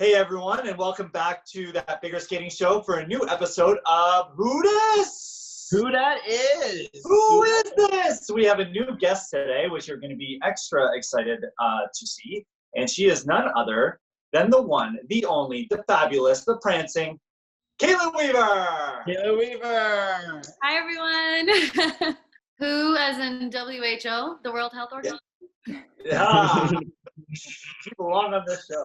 Hey everyone, and welcome back to that Bigger Skating Show for a new episode of Who Dis? Who that is? Who is this? We have a new guest today, which you're going to be extra excited to see. And she is none other than the one, the only, the fabulous, the prancing, Kaitlyn Weaver! Kaitlyn Weaver! Hi everyone! Who as in WHO, the World Health Organization? Yeah. You belong on this show.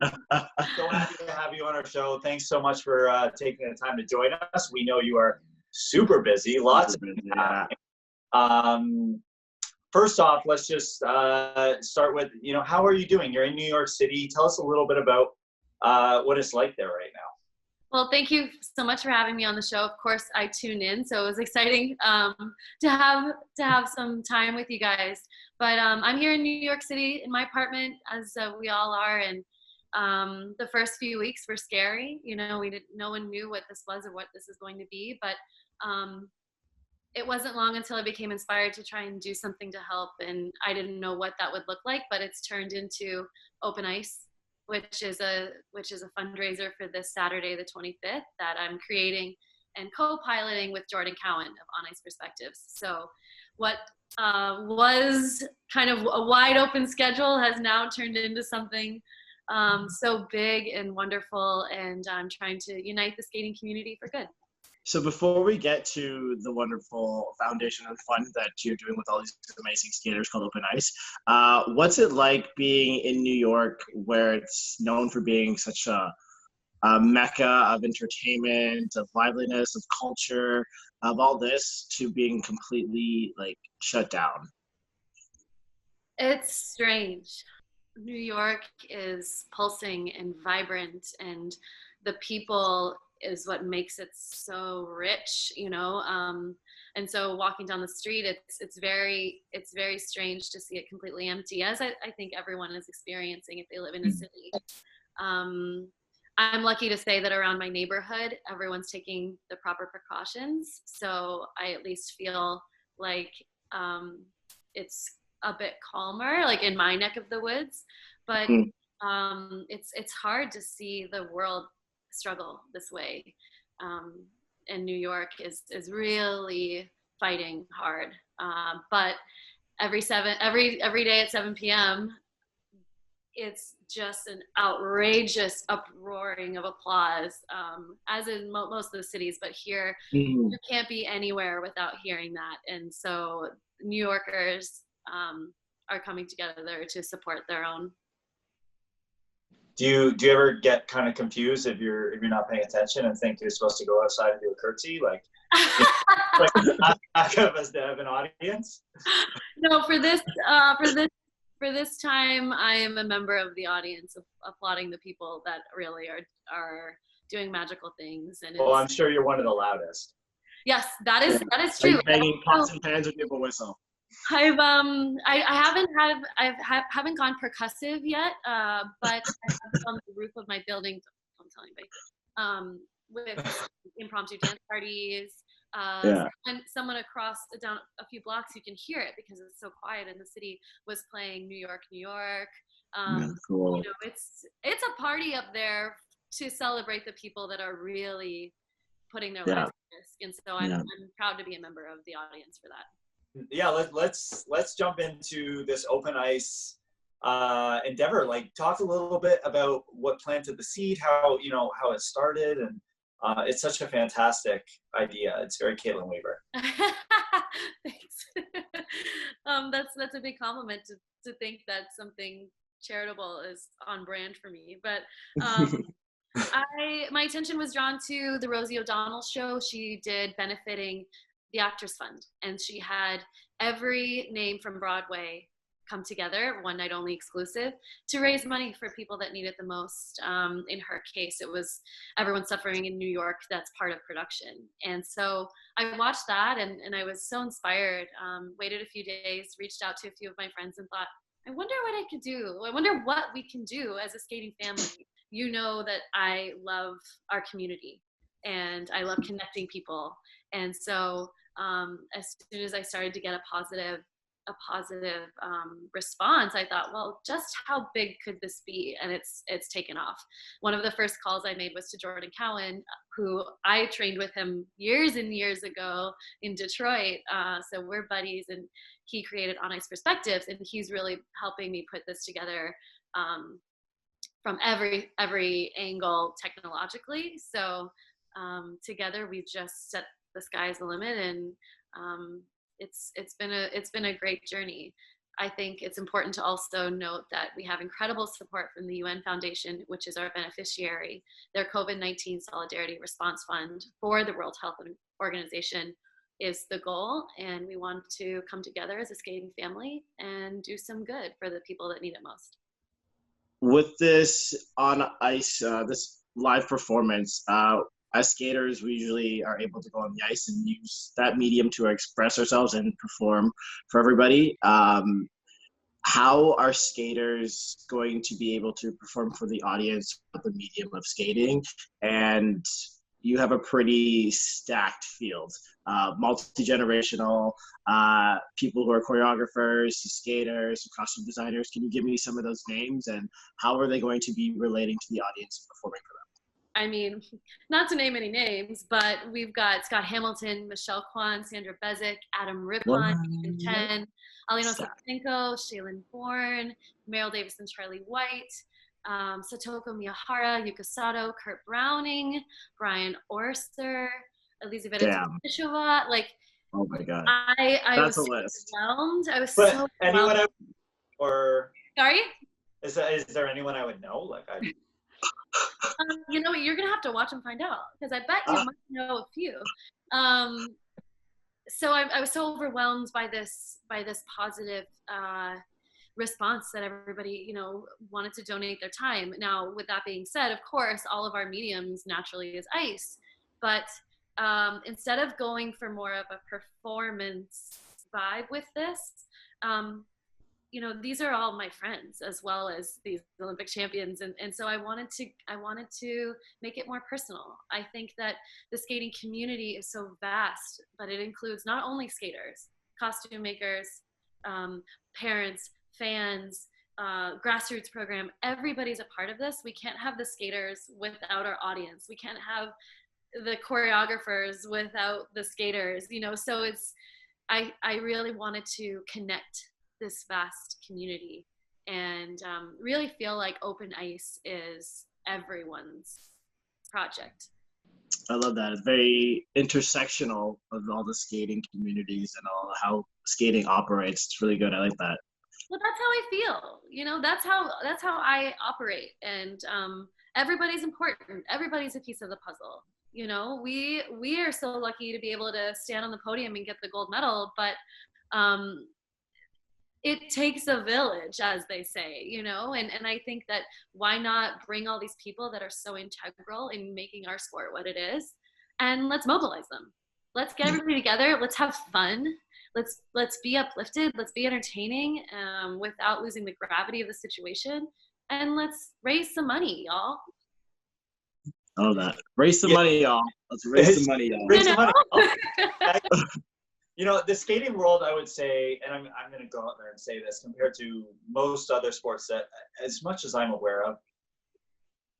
So happy to have you on our show. Thanks so much for taking the time to join us. We know you are super busy. Lots of busy. First off, let's just start with, how are you doing? You're in New York City. Tell us a little bit about what it's like there right now. Well, thank you so much for having me on the show. Of course, I tuned in, so it was exciting to have some time with you guys. But I'm here in New York City in my apartment, as we all are. And the first few weeks were scary. No one knew what this was or what this is going to be. But it wasn't long until I became inspired to try and do something to help. And I didn't know what that would look like, but it's turned into Open Ice, which is a fundraiser for this Saturday, the 25th, that I'm creating and co-piloting with Jordan Kwan of On Ice Perspectives. So what was kind of a wide open schedule has now turned into something so big and wonderful, and I'm trying to unite the skating community for good. So before we get to the wonderful foundation and fun that you're doing with all these amazing skaters called Open Ice, what's it like being in New York, where it's known for being such a mecca of entertainment, of liveliness, of culture, of all this, to being completely shut down? It's strange. New York is pulsing and vibrant, and the people is what makes it so rich, and so walking down the street, it's very strange to see it completely empty, as I think everyone is experiencing if they live in a city. I'm lucky to say that around my neighborhood, everyone's taking the proper precautions, so I at least feel like it's a bit calmer, like in my neck of the woods. But it's hard to see the world struggle this way, and New York is really fighting hard. But every day at 7 p.m. it's just an outrageous uproaring of applause, as in most of the cities. But here, you can't be anywhere without hearing that, and so New Yorkers are coming together to support their own. Do you ever get kind of confused if you're not paying attention and think you're supposed to go outside and do a curtsy, like back of us to have an audience? No, for this time, I am a member of the audience, applauding the people that really are doing magical things. And I'm sure you're one of the loudest. Yes, that is true. Are you banging pots and pans with people whistle? I haven't gone percussive yet, but I have on the roof of my building. Don't tell anybody. With impromptu dance parties. And someone down a few blocks, you can hear it because it's so quiet in the city, was playing New York, New York. Cool. It's a party up there to celebrate the people that are really putting their lives at risk, and so I'm proud to be a member of the audience for that. Yeah, let's jump into this Open Ice endeavor. Talk a little bit about what planted the seed, how it started, and it's such a fantastic idea. It's very Kaitlyn Weaver. Thanks. That's a big compliment to think that something charitable is on brand for me. But my attention was drawn to the Rosie O'Donnell show. She did benefiting the Actors Fund, and she had every name from Broadway come together, one night only exclusive, to raise money for people that need it the most. In her case, it was everyone suffering in New York that's part of production. And so I watched that, and I was so inspired, waited a few days, reached out to a few of my friends and thought, I wonder what I could do. I wonder what we can do as a skating family. You know that I love our community, and I love connecting people. And so as soon as I started to get a positive a positive response, I thought, well, just how big could this be? And it's taken off. One of the first calls I made was to Jordan Cowan, who I trained with him years and years ago in Detroit. So we're buddies, and he created On Ice Perspectives, and he's really helping me put this together from every angle technologically. So together we've just set the sky's the limit, and it's been a great journey. I think it's important to also note that we have incredible support from the UN Foundation, which is our beneficiary. Their COVID-19 Solidarity Response Fund for the World Health Organization is the goal, and we want to come together as a skating family and do some good for the people that need it most. With this on ice, this live performance, as skaters, we usually are able to go on the ice and use that medium to express ourselves and perform for everybody. How are skaters going to be able to perform for the audience with the medium of skating? And you have a pretty stacked field, multi-generational, people who are choreographers, skaters, costume designers. Can you give me some of those names, and how are they going to be relating to the audience and performing for them? I mean, not to name any names, but we've got Scott Hamilton, Michelle Kwan, Sandra Bezic, Adam Rippon, Chen, Alina Sapenko, Shaylin Bourne, Meryl Davison, Charlie White, Satoko Miyahara, Yuka Sato, Kurt Browning, Brian Orser, Elizaveta Tishova. Like, oh my God, I was so overwhelmed. I was so overwhelmed. Sorry? Is there anyone I would know? Like you know what? You're gonna have to watch and find out, because I bet you might know a few. So I was so overwhelmed by this positive response that everybody, you know, wanted to donate their time. Now, with that being said, of course, all of our mediums naturally is ice, but instead of going for more of a performance vibe with this, you know, these are all my friends as well as these Olympic champions. And so I wanted to make it more personal. I think that the skating community is so vast, but it includes not only skaters, costume makers, parents, fans, grassroots program. Everybody's a part of this. We can't have the skaters without our audience. We can't have the choreographers without the skaters, you know, so I really wanted to connect this vast community and really feel like Open Ice is everyone's project. I love that. It's very intersectional of all the skating communities and all how skating operates. It's really good. I like that. Well, that's how I feel. You know, that's how I operate. And everybody's important. Everybody's a piece of the puzzle. You know, we are so lucky to be able to stand on the podium and get the gold medal, but it takes a village, as they say, you know, and I think that why not bring all these people that are so integral in making our sport what it is, and let's mobilize them. Let's get everybody together. Let's have fun. Let's be uplifted. Let's be entertaining without losing the gravity of the situation. And let's raise some money, y'all. Oh, that. Raise some money, y'all. Let's raise some money, y'all. Raise some money. You know, the skating world, I would say, and I'm going to go out there and say this, compared to most other sports that, as much as I'm aware of,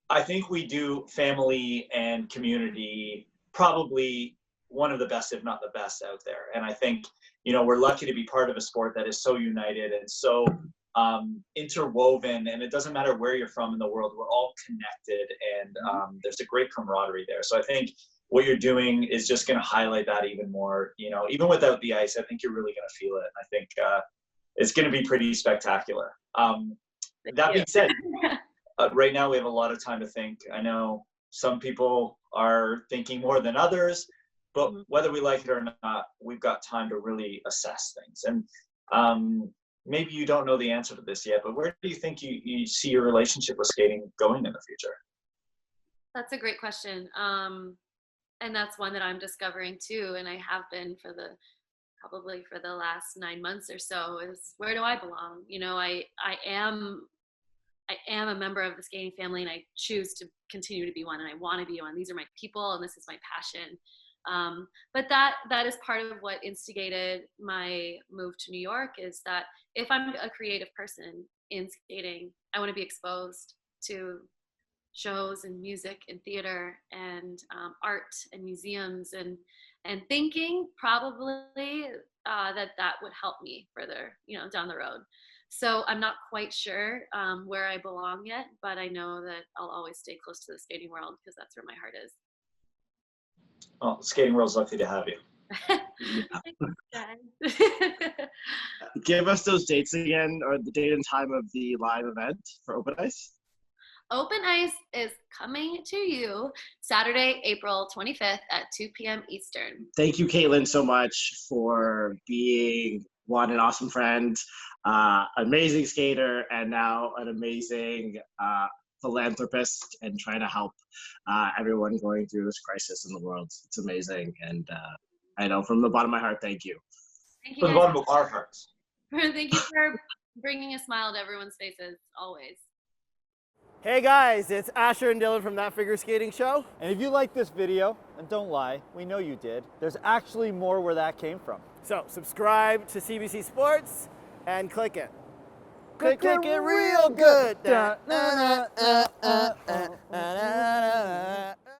I think we do family and community probably one of the best, if not the best, out there. And I think, you know, we're lucky to be part of a sport that is so united and so interwoven, and it doesn't matter where you're from in the world, we're all connected, and there's a great camaraderie there. So I think what you're doing is just going to highlight that even more. You know, even without the ice, I think you're really going to feel it. I think it's going to be pretty spectacular. That being said, right now we have a lot of time to think. I know some people are thinking more than others, but whether we like it or not, we've got time to really assess things. And maybe you don't know the answer to this yet, but where do you think you see your relationship with skating going in the future? That's a great question. And that's one that I'm discovering too, and I have been probably for the last 9 months or so, is where do I belong? You know, I am a member of the skating family, and I choose to continue to be one, and I want to be one. These are my people, and this is my passion. But that is part of what instigated my move to New York, is that if I'm a creative person in skating, I want to be exposed to shows and music and theater and art and museums and thinking probably that would help me further, down the road. So I'm not quite sure where I belong yet, but I know that I'll always stay close to the skating world because that's where my heart is. Well, skating world's lucky to have you. Give us those dates again, or the date and time of the live event for Open Ice. Open Ice is coming to you Saturday, April 25th at 2 p.m. Eastern. Thank you, Kaitlyn, so much for being an awesome friend, amazing skater, and now an amazing philanthropist and trying to help everyone going through this crisis in the world. It's amazing. And I know from the bottom of my heart, thank you. Thank you From the bottom of our hearts. Thank you for bringing a smile to everyone's faces, always. Hey guys, it's Asher and Dylan from That Figure Skating Show. And if you like this video, and don't lie, we know you did, there's actually more where that came from. So subscribe to CBC Sports and click it. Click it real good.